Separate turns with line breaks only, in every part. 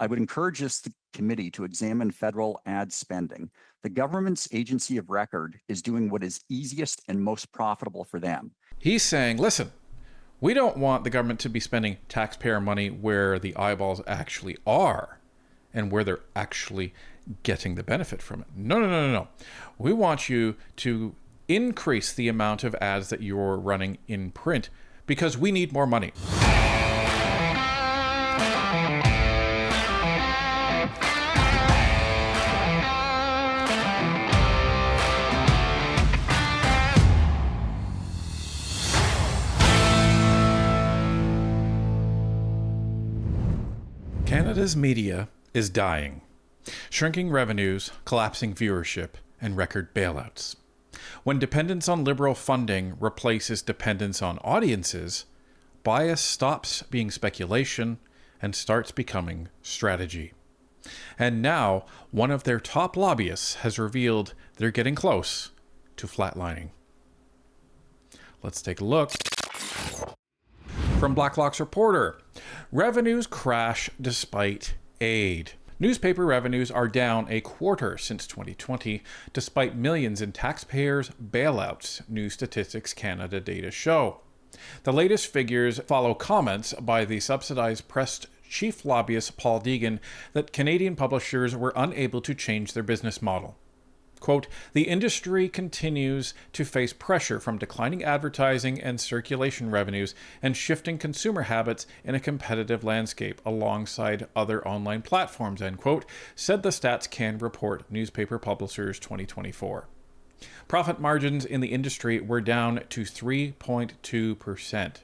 I would encourage this committee to examine federal ad spending. The government's agency of record is doing what is easiest and most profitable for them.
He's saying, listen, we don't want the government to be spending taxpayer money where the eyeballs actually are and where they're actually getting the benefit from it. No, no, no, no, no. We want you to increase the amount of ads that you're running in print because we need more money. Canada's media is dying. Shrinking revenues, collapsing viewership, and record bailouts. When dependence on liberal funding replaces dependence on audiences, bias stops being speculation and starts becoming strategy. And now, one of their top lobbyists has revealed they're getting close to flatlining. Let's take a look. From Blacklock's reporter, revenues crash despite aid. Newspaper revenues are down a quarter since 2020, despite millions in taxpayers' bailouts, New Statistics Canada data show. The latest figures follow comments by the subsidized press chief lobbyist Paul Deegan that Canadian publishers were unable to change their business model. Quote, the industry continues to face pressure from declining advertising and circulation revenues and shifting consumer habits in a competitive landscape alongside other online platforms, end quote, said the Stats Can report Newspaper Publishers 2024. Profit margins in the industry were down to 3.2%.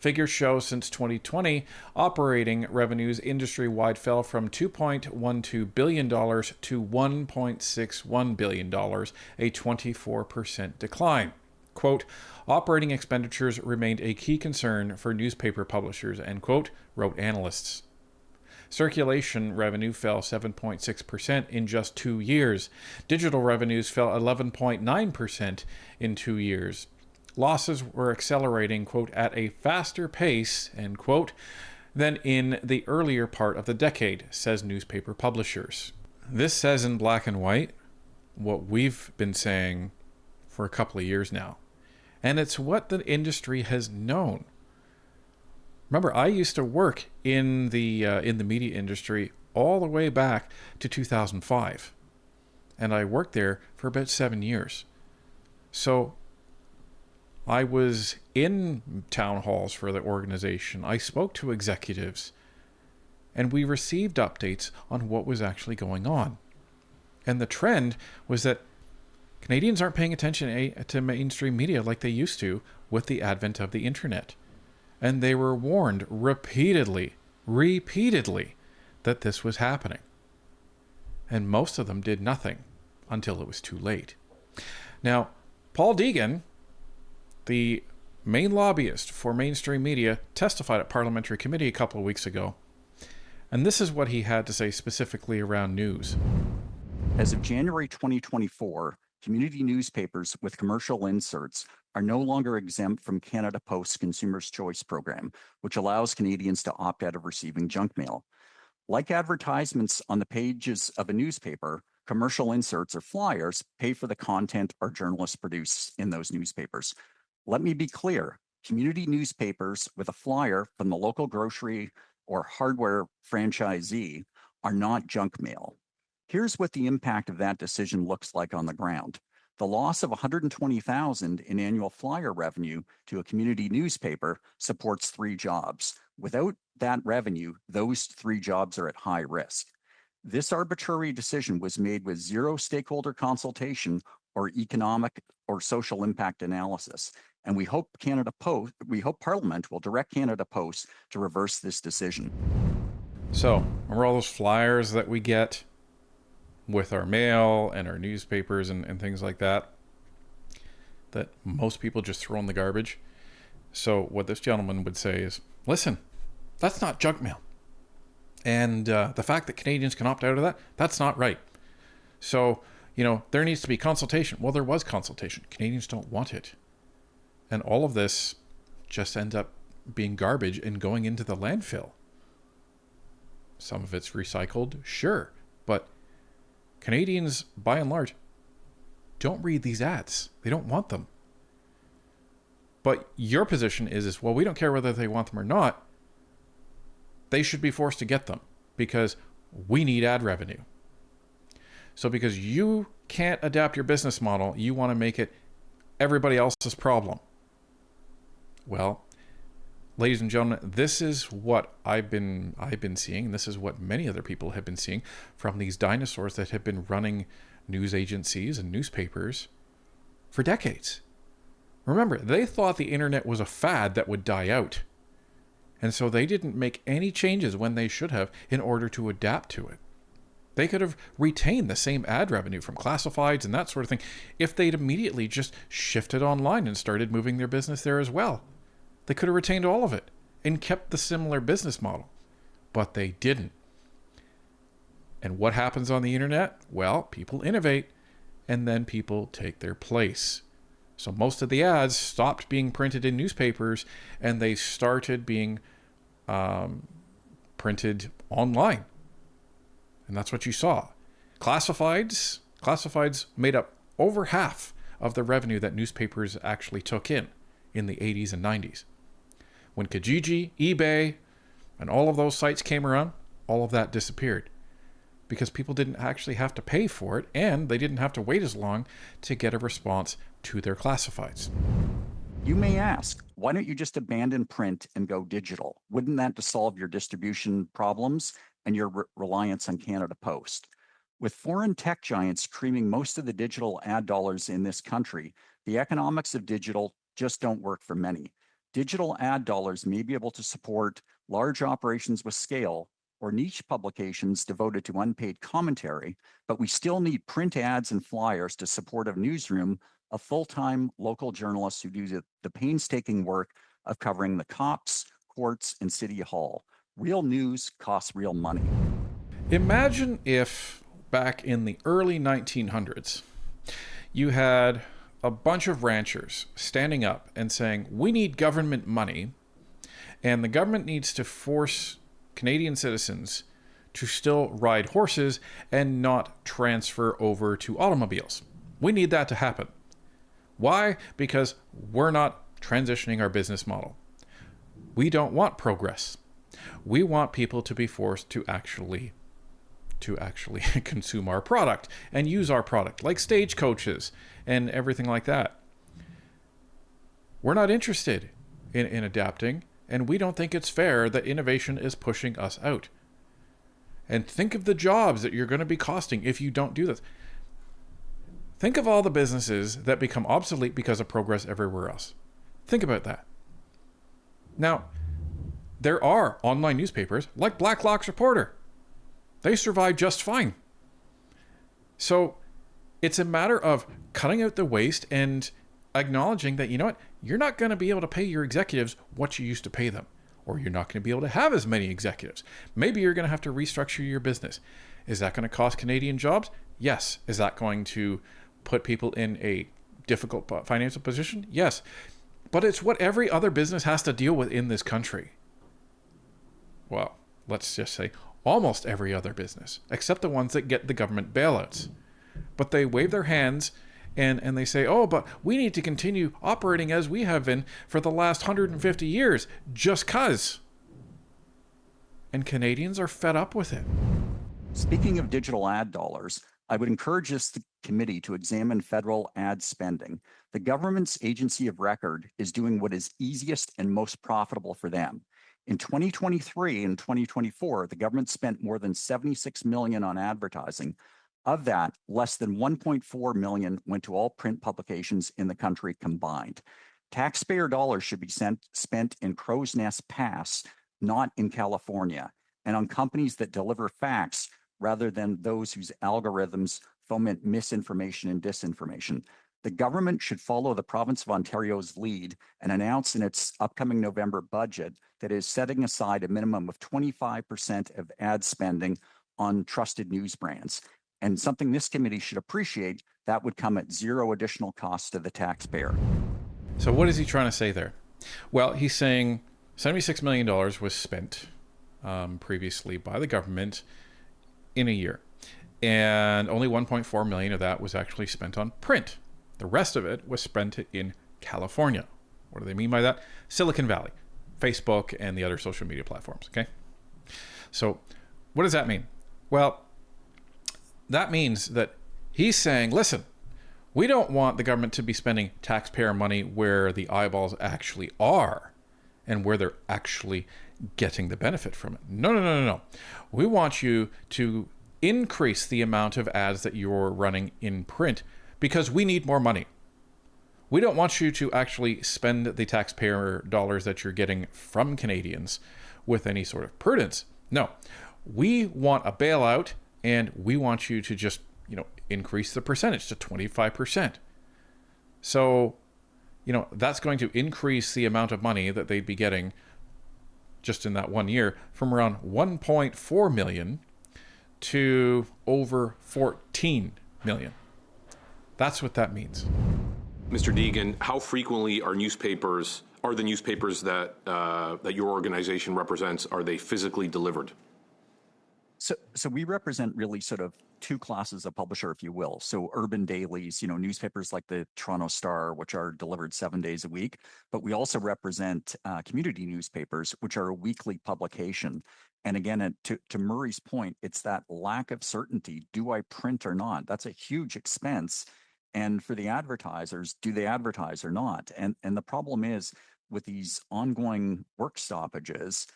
Figures show since 2020, operating revenues industry-wide fell from $2.12 billion to $1.61 billion, a 24% decline. Quote, operating expenditures remained a key concern for newspaper publishers, end quote, wrote analysts. Circulation revenue fell 7.6% in just 2 years. Digital revenues fell 11.9% in 2 years. Losses were accelerating, quote, at a faster pace, end quote, than in the earlier part of the decade, says Newspaper Publishers. This says in black and white what we've been saying for a couple of years now. And it's what the industry has known. Remember, I used to work in the media industry all the way back to 2005. And I worked there for about 7 years. So I was in town halls for the organization. I spoke to executives, and we received updates on what was actually going on. And the trend was that Canadians aren't paying attention to mainstream media like they used to with the advent of the internet. And they were warned repeatedly, that this was happening. And most of them did nothing until it was too late. Now, Paul Deegan, the main lobbyist for mainstream media, testified at Parliamentary Committee a couple of weeks ago. And this is what he had to say specifically around news.
As of January 2024, community newspapers with commercial inserts are no longer exempt from Canada Post's Consumer's Choice program, which allows Canadians to opt out of receiving junk mail. Like advertisements on the pages of a newspaper, commercial inserts or flyers pay for the content our journalists produce in those newspapers. Let me be clear, community newspapers with a flyer from the local grocery or hardware franchisee are not junk mail. Here's what the impact of that decision looks like on the ground. The loss of $120,000 in annual flyer revenue to a community newspaper supports 3 jobs. Without that revenue, those 3 jobs are at high risk. This arbitrary decision was made with zero stakeholder consultation or economic or social impact analysis. And we hope Parliament will direct Canada Post to reverse this decision.
So, remember all those flyers that we get with our mail and our newspapers and things like that most people just throw in the garbage? So what this gentleman would say is, listen, that's not junk mail. And the fact that Canadians can opt out of that, that's not right. So, there needs to be consultation. Well, there was consultation. Canadians don't want it. And all of this just ends up being garbage and going into the landfill. Some of it's recycled, sure. But Canadians, by and large, don't read these ads. They don't want them. But your position is, well, we don't care whether they want them or not. They should be forced to get them because we need ad revenue. So because you can't adapt your business model, you want to make it everybody else's problem. Well, ladies and gentlemen, this is what I've been seeing. This is what many other people have been seeing from these dinosaurs that have been running news agencies and newspapers for decades. Remember, they thought the internet was a fad that would die out. And so they didn't make any changes when they should have in order to adapt to it. They could have retained the same ad revenue from classifieds and that sort of thing if they'd immediately just shifted online and started moving their business there as well. They could have retained all of it and kept the similar business model. But they didn't. And what happens on the internet? Well, people innovate and then people take their place. So most of the ads stopped being printed in newspapers and they started being printed online. And that's what you saw. Classifieds made up over half of the revenue that newspapers actually took in the 80s and 90s. When Kijiji, eBay, and all of those sites came around, all of that disappeared because people didn't actually have to pay for it and they didn't have to wait as long to get a response to their classifieds.
You may ask, why don't you just abandon print and go digital? Wouldn't that solve your distribution problems and your reliance on Canada Post? With foreign tech giants creaming most of the digital ad dollars in this country, the economics of digital just don't work for many. Digital ad dollars may be able to support large operations with scale or niche publications devoted to unpaid commentary, but we still need print ads and flyers to support a newsroom of full-time local journalists who do the painstaking work of covering the cops, courts, and city hall. Real news costs real money.
Imagine if back in the early 1900s, you had a bunch of ranchers standing up and saying, we need government money, and the government needs to force Canadian citizens to still ride horses and not transfer over to automobiles. We need that to happen. Why? Because we're not transitioning our business model. We don't want progress. We want people to be forced to actually consume our product and use our product, like stagecoaches and everything like that. We're not interested in adapting, and we don't think it's fair that innovation is pushing us out. And think of the jobs that you're going to be costing if you don't do this. Think of all the businesses that become obsolete because of progress everywhere else. Think about that. Now, there are online newspapers like Blacklock's Reporter. They survive just fine. So it's a matter of cutting out the waste and acknowledging that, you know what, you're not going to be able to pay your executives what you used to pay them, or you're not going to be able to have as many executives. Maybe you're going to have to restructure your business. Is that going to cost Canadian jobs? Yes. Is that going to put people in a difficult financial position? Yes. But it's what every other business has to deal with in this country. Well, let's just say almost every other business, except the ones that get the government bailouts. But they wave their hands and they say, oh, but we need to continue operating as we have been for the last 150 years, just 'cause. And Canadians are fed up with it.
Speaking of digital ad dollars, I would encourage this committee to examine federal ad spending. The government's agency of record is doing what is easiest and most profitable for them. In 2023 and 2024, the government spent more than $76 million on advertising. Of that, less than $1.4 million went to all print publications in the country combined. Taxpayer dollars should be spent in Crow's Nest Pass, not in California, and on companies that deliver facts rather than those whose algorithms foment misinformation and disinformation. The government should follow the province of Ontario's lead and announce in its upcoming November budget that it is setting aside a minimum of 25% of ad spending on trusted news brands. And something this committee should appreciate, that would come at zero additional cost to the taxpayer.
So what is he trying to say there? Well, he's saying $76 million was spent previously by the government in a year. And only 1.4 million of that was actually spent on print. The rest of it was spent in California. What do they mean by that? Silicon Valley, Facebook, and the other social media platforms, okay? So what does that mean? Well, that means that he's saying, listen, we don't want the government to be spending taxpayer money where the eyeballs actually are and where they're actually getting the benefit from it. No. We want you to increase the amount of ads that you're running in print because we need more money. We don't want you to actually spend the taxpayer dollars that you're getting from Canadians with any sort of prudence. No, we want a bailout, and we want you to just, increase the percentage to 25%. So, that's going to increase the amount of money that they'd be getting just in that 1 year from around 1.4 million to over 14 million. That's what that means.
Mr. Deegan, how frequently are the newspapers that that your organization represents, are they physically delivered?
So we represent really sort of two classes of publisher, if you will. So urban dailies, newspapers like the Toronto Star, which are delivered 7 days a week. But we also represent community newspapers, which are a weekly publication. And again, to Murray's point, it's that lack of certainty. Do I print or not? That's a huge expense. And for the advertisers, do they advertise or not? And the problem is with these ongoing work stoppages,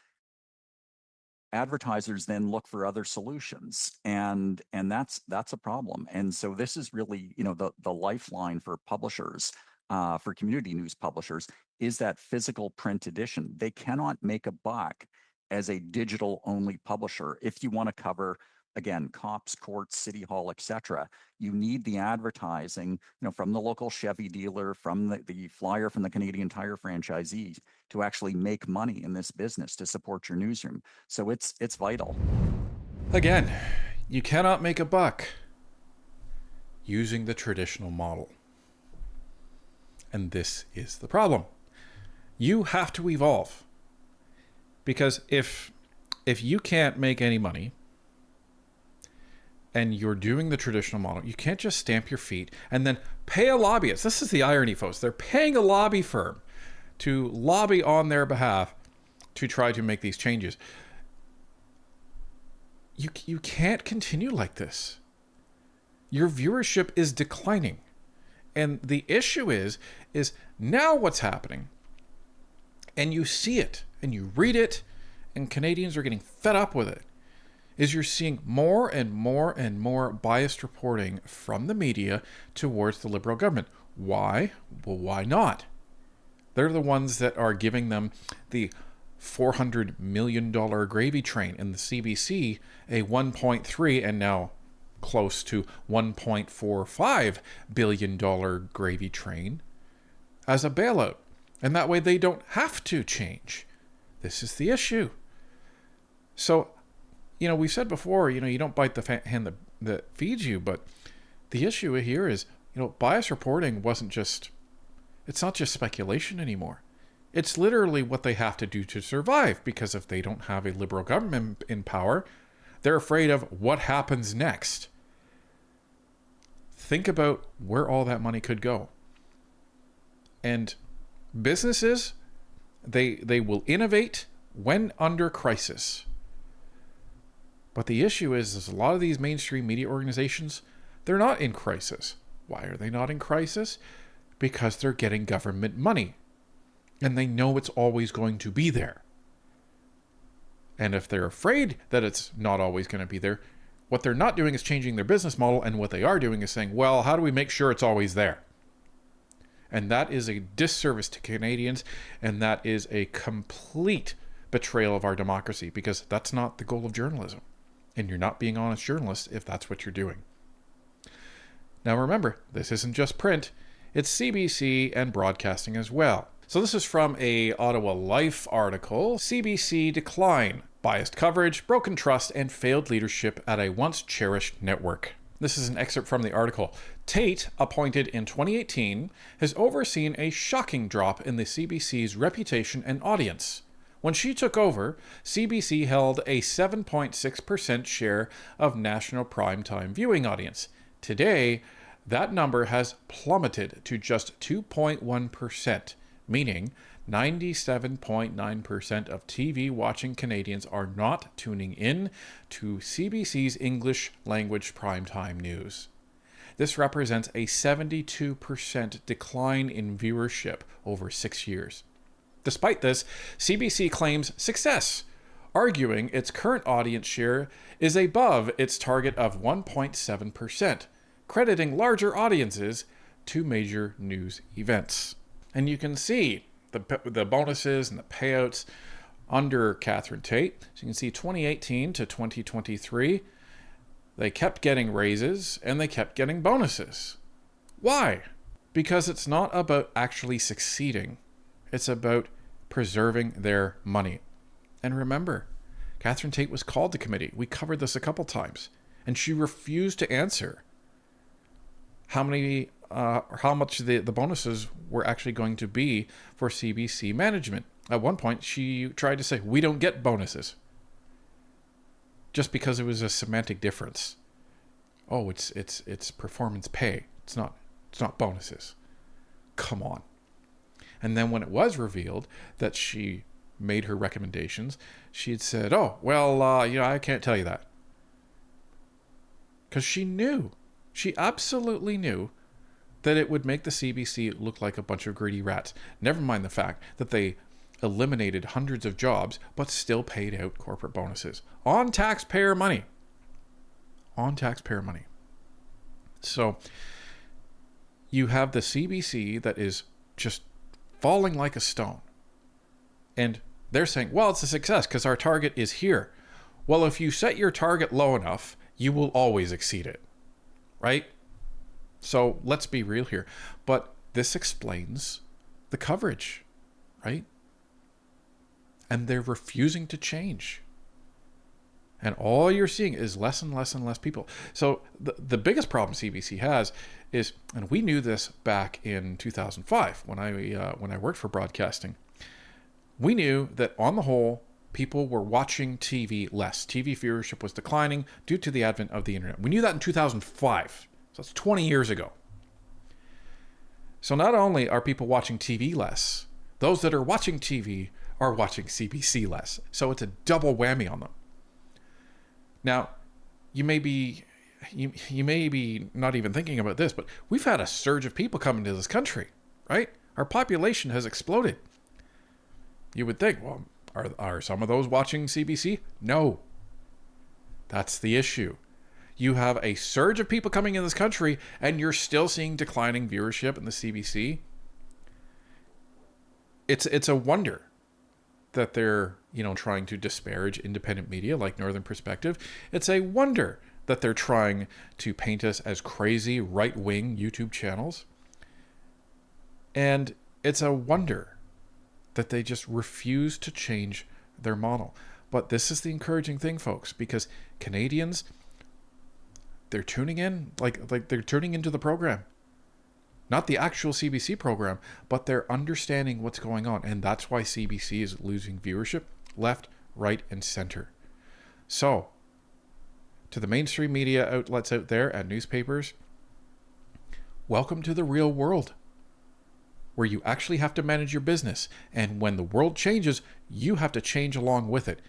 advertisers then look for other solutions, and that's a problem. And so this is really the lifeline for publishers, for community news publishers, is that physical print edition. They cannot make a buck as a digital only publisher. If you want to cover, again, cops, courts, city hall, etc., you need the advertising, from the local Chevy dealer, from the flyer from the Canadian Tire franchisee, to actually make money in this business to support your newsroom. So it's vital.
Again, you cannot make a buck using the traditional model. And this is the problem. You have to evolve. Because if you can't make any money and you're doing the traditional model, you can't just stamp your feet and then pay a lobbyist. This is the irony, folks. They're paying a lobby firm to lobby on their behalf to try to make these changes. You can't continue like this. Your viewership is declining. And the issue is now what's happening, and you see it, and you read it, and Canadians are getting fed up with it, is you're seeing more and more and more biased reporting from the media towards the Liberal government. Why? Well, why not? They're the ones that are giving them the $400 million gravy train in the CBC, a 1.3 and now close to $1.45 billion gravy train as a bailout. And that way they don't have to change. This is the issue. So, we've said before, you don't bite the hand that feeds you, but the issue here is, bias reporting it's not just speculation anymore. It's literally what they have to do to survive, because if they don't have a Liberal government in power, they're afraid of what happens next. Think about where all that money could go. And businesses, they will innovate when under crisis. But the issue is a lot of these mainstream media organizations, they're not in crisis. Why are they not in crisis? Because they're getting government money. And they know it's always going to be there. And if they're afraid that it's not always going to be there, what they're not doing is changing their business model. And what they are doing is saying, well, how do we make sure it's always there? And that is a disservice to Canadians. And that is a complete betrayal of our democracy, because that's not the goal of journalism. And you're not being honest journalists if that's what you're doing. Now remember, this isn't just print. It's CBC and broadcasting as well. So this is from a Ottawa Life article. CBC decline, biased coverage, broken trust, and failed leadership at a once cherished network. This is an excerpt from the article. Tate, appointed in 2018, has overseen a shocking drop in the CBC's reputation and audience, When she took over, CBC held a 7.6% share of national primetime viewing audience. Today, that number has plummeted to just 2.1%, meaning 97.9% of TV watching Canadians are not tuning in to CBC's English language primetime news. This represents a 72% decline in viewership over 6 years. Despite this, CBC claims success, arguing its current audience share is above its target of 1.7%, crediting larger audiences to major news events. And you can see the bonuses and the payouts under Catherine Tate. So you can see 2018 to 2023, they kept getting raises and they kept getting bonuses. Why? Because it's not about actually succeeding. It's about preserving their money. And remember, Catherine Tate was called to committee. We covered this a couple times. And she refused to answer how much the bonuses were actually going to be for CBC management. At one point, she tried to say, we don't get bonuses. Just because it was a semantic difference. Oh, it's performance pay. It's not bonuses. Come on. And then when it was revealed that she made her recommendations, she had said, oh, well, I can't tell you that. Because she knew. She absolutely knew that it would make the CBC look like a bunch of greedy rats. Never mind the fact that they eliminated hundreds of jobs, but still paid out corporate bonuses on taxpayer money. On taxpayer money. So you have the CBC that is just falling like a stone. And they're saying, well, it's a success because our target is here. Well, if you set your target low enough, you will always exceed it. Right? So let's be real here. But this explains the coverage, right? And they're refusing to change. And all you're seeing is less and less and less people. So the biggest problem CBC has is, and we knew this back in 2005 when I worked for broadcasting, we knew that on the whole, people were watching TV less. TV viewership was declining due to the advent of the internet. We knew that in 2005. So that's 20 years ago. So not only are people watching TV less, those that are watching TV are watching CBC less. So it's a double whammy on them. Now, you may be not even thinking about this, but we've had a surge of people coming to this country, right? Our population has exploded. You would think, well, are some of those watching CBC? No. That's the issue. You have a surge of people coming in this country, and you're still seeing declining viewership in the CBC. It's a wonder that they're, trying to disparage independent media like Northern Perspective. It's a wonder that they're trying to paint us as crazy right-wing YouTube channels. And it's a wonder that they just refuse to change their model. But this is the encouraging thing, folks, because Canadians, they're tuning in, like they're tuning into the program. Not the actual CBC program, but they're understanding what's going on. And that's why CBC is losing viewership left, right, and center. So, to the mainstream media outlets out there and newspapers, welcome to the real world, where you actually have to manage your business. And when the world changes, you have to change along with it.